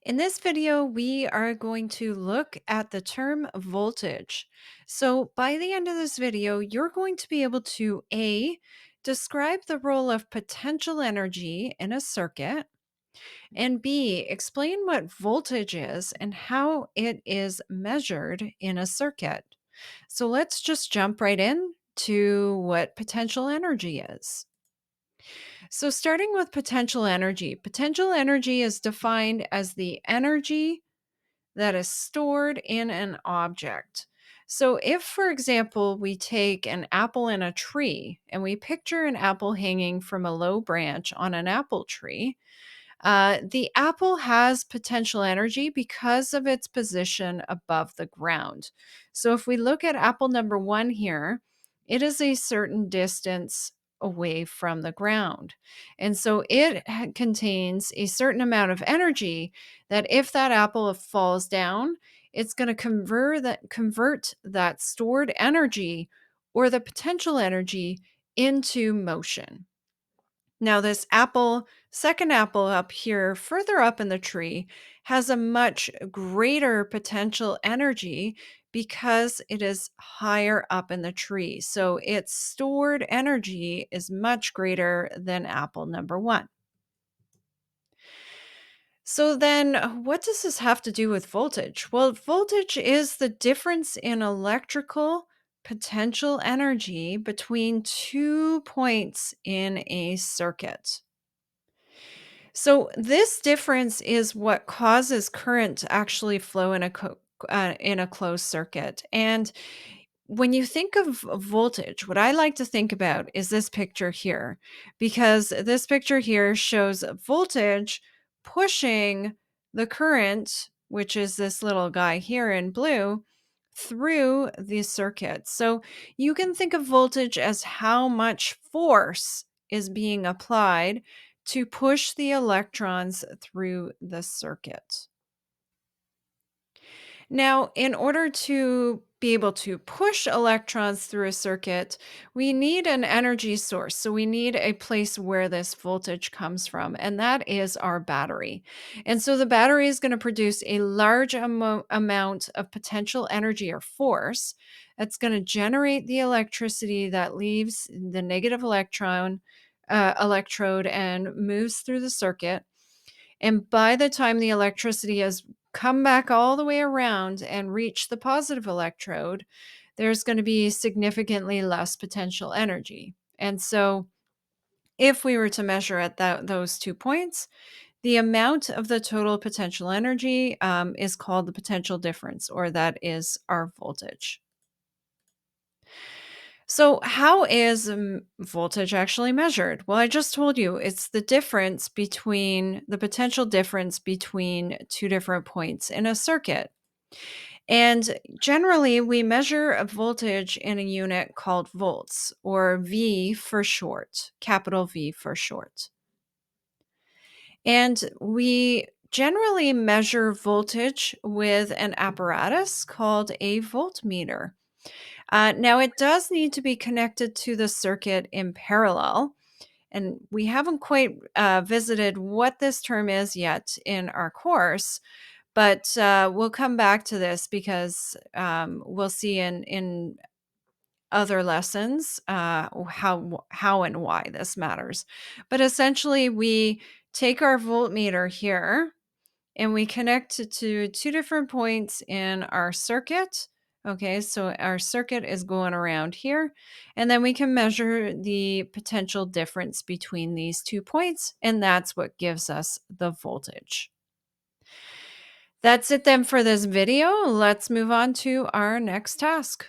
In this video, we are going to look at the term voltage. So, by the end of this video, you're going to be able to A, describe the role of potential energy in a circuit, and B, explain what voltage is and how it is measured in a circuit. So, let's just jump right in to what potential energy is. So, starting with potential energy is defined as the energy that is stored in an object. So, if, for example, we take an apple in a tree and we picture an apple hanging from a low branch on an apple tree, the apple has potential energy because of its position above the ground. So, if we look at apple number one here, it is a certain distance away from the ground. And so it contains a certain amount of energy that if that apple falls down, it's going to convert that stored energy or the potential energy into motion. Now, this apple, second apple up here, further up in the tree, has a much greater potential energy because it is higher up in the tree. So its stored energy is much greater than apple number one. So then, what does this have to do with voltage? Well, voltage is the difference in electrical potential energy between 2 points in a circuit. So this difference is what causes current to actually flow in a closed circuit. And when you think of voltage, what I like to think about is this picture here, because this picture here shows voltage pushing the current, which is this little guy here in blue, through the circuit. So you can think of voltage as how much force is being applied to push the electrons through the circuit. Now, in order to be able to push electrons through a circuit, we need an energy source. So, we need a place where this voltage comes from, and that is our battery. And so, the battery is going to produce a large amount of potential energy or force that's going to generate the electricity that leaves the negative electrode and moves through the circuit. And by the time the electricity has come back all the way around and reached the positive electrode, there's going to be significantly less potential energy. And so, if we were to measure at those 2 points, the amount of the total potential energy is called the potential difference, or that is our voltage. So, how is voltage actually measured? Well, I just told you it's the potential difference between two different points in a circuit. And generally, we measure a voltage in a unit called volts, or V for short, capital V for short. And we generally measure voltage with an apparatus called a voltmeter. Now, it does need to be connected to the circuit in parallel. And we haven't quite visited what this term is yet in our course, but we'll come back to this because we'll see in other lessons how and why this matters. But essentially, we take our voltmeter here and we connect it to two different points in our circuit. Okay, so our circuit is going around here, and then we can measure the potential difference between these 2 points, and that's what gives us the voltage. That's it then for this video. Let's move on to our next task.